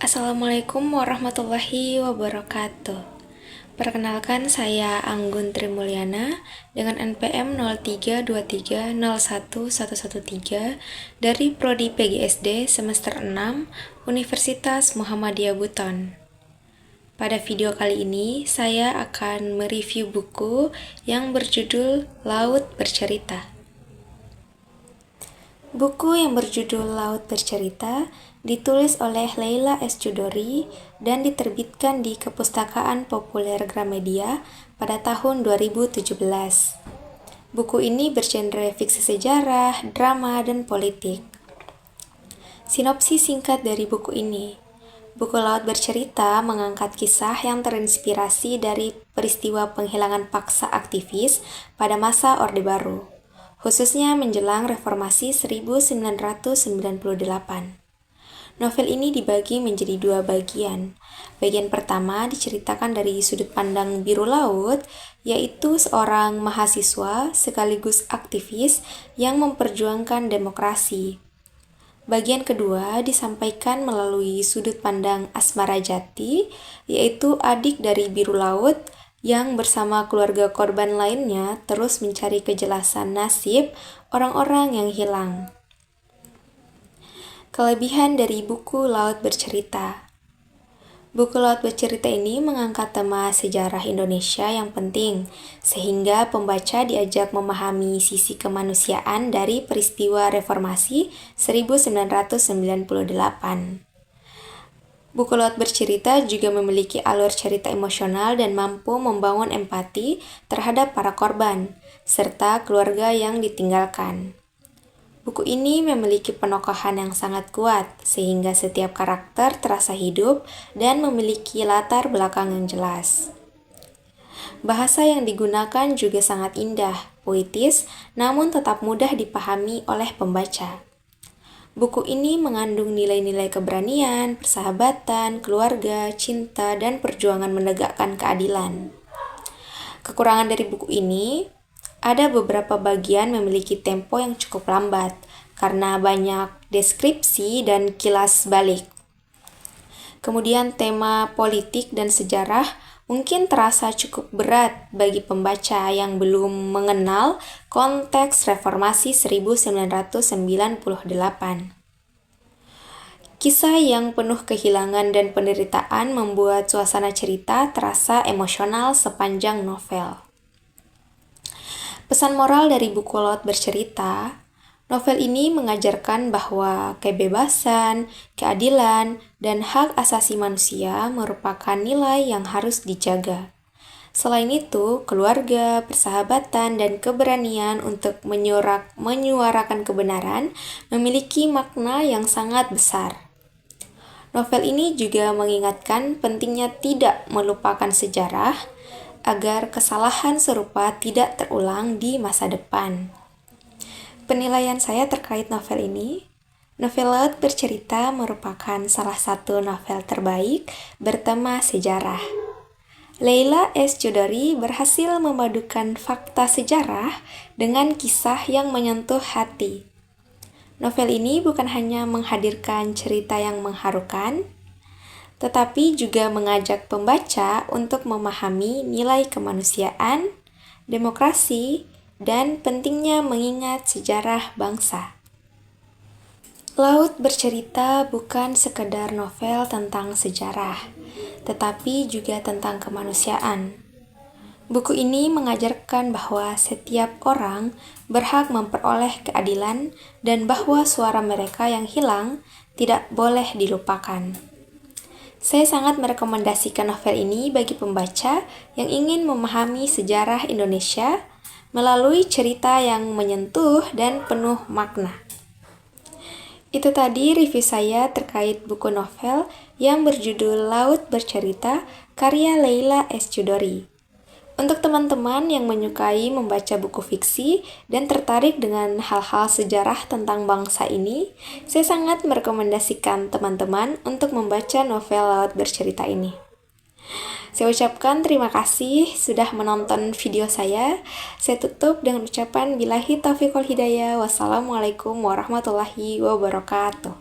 Assalamualaikum warahmatullahi wabarakatuh. Perkenalkan, saya Anggun Trimulyana dengan NPM 0323011113 dari Prodi PGSD semester 6 Universitas Muhammadiyah Buton. Pada video kali ini, saya akan mereview buku yang berjudul Laut Bercerita. Buku yang berjudul Laut Bercerita ditulis oleh Leila S. Chudori dan diterbitkan di Kepustakaan Populer Gramedia pada tahun 2017. Buku ini bergenre fiksi sejarah, drama, dan politik. Sinopsis singkat dari buku ini. Buku Laut Bercerita mengangkat kisah yang terinspirasi dari peristiwa penghilangan paksa aktivis pada masa Orde Baru, khususnya menjelang Reformasi 1998. Novel ini dibagi menjadi dua bagian. Bagian pertama diceritakan dari sudut pandang biru laut, yaitu seorang mahasiswa sekaligus aktivis yang memperjuangkan demokrasi. Bagian kedua disampaikan melalui sudut pandang Asmara Jati, yaitu adik dari biru laut yang bersama keluarga korban lainnya terus mencari kejelasan nasib orang-orang yang hilang. Kelebihan dari buku Laut Bercerita. Buku Laut Bercerita ini mengangkat tema sejarah Indonesia yang penting, sehingga pembaca diajak memahami sisi kemanusiaan dari peristiwa Reformasi 1998. Buku Laut Bercerita juga memiliki alur cerita emosional dan mampu membangun empati terhadap para korban, serta keluarga yang ditinggalkan. Buku ini memiliki penokohan yang sangat kuat, sehingga setiap karakter terasa hidup dan memiliki latar belakang yang jelas. Bahasa yang digunakan juga sangat indah, puitis, namun tetap mudah dipahami oleh pembaca. Buku ini mengandung nilai-nilai keberanian, persahabatan, keluarga, cinta, dan perjuangan menegakkan keadilan. Kekurangan dari buku ini, ada beberapa bagian memiliki tempo yang cukup lambat karena banyak deskripsi dan kilas balik. Kemudian tema politik dan sejarah mungkin terasa cukup berat bagi pembaca yang belum mengenal konteks Reformasi 1998. Kisah yang penuh kehilangan dan penderitaan membuat suasana cerita terasa emosional sepanjang novel. Pesan moral dari buku Laut Bercerita, novel ini mengajarkan bahwa kebebasan, keadilan, dan hak asasi manusia merupakan nilai yang harus dijaga. Selain itu, keluarga, persahabatan, dan keberanian untuk menyuarakan kebenaran memiliki makna yang sangat besar. Novel ini juga mengingatkan pentingnya tidak melupakan sejarah, agar kesalahan serupa tidak terulang di masa depan. Penilaian saya terkait novel ini, novel Laut Bercerita merupakan salah satu novel terbaik bertema sejarah. Leila S. Chudori berhasil memadukan fakta sejarah dengan kisah yang menyentuh hati. Novel ini bukan hanya menghadirkan cerita yang mengharukan, tetapi juga mengajak pembaca untuk memahami nilai kemanusiaan, demokrasi, dan pentingnya mengingat sejarah bangsa. Laut Bercerita bukan sekedar novel tentang sejarah, tetapi juga tentang kemanusiaan. Buku ini mengajarkan bahwa setiap orang berhak memperoleh keadilan dan bahwa suara mereka yang hilang tidak boleh dilupakan. Saya sangat merekomendasikan novel ini bagi pembaca yang ingin memahami sejarah Indonesia melalui cerita yang menyentuh dan penuh makna. Itu tadi review saya terkait buku novel yang berjudul Laut Bercerita karya Leila S. Chudori. Untuk teman-teman yang menyukai membaca buku fiksi dan tertarik dengan hal-hal sejarah tentang bangsa ini, saya sangat merekomendasikan teman-teman untuk membaca novel Laut Bercerita ini. Saya ucapkan terima kasih sudah menonton video saya. Saya tutup dengan ucapan billahi taufiq wal hidayah. Wassalamualaikum warahmatullahi wabarakatuh.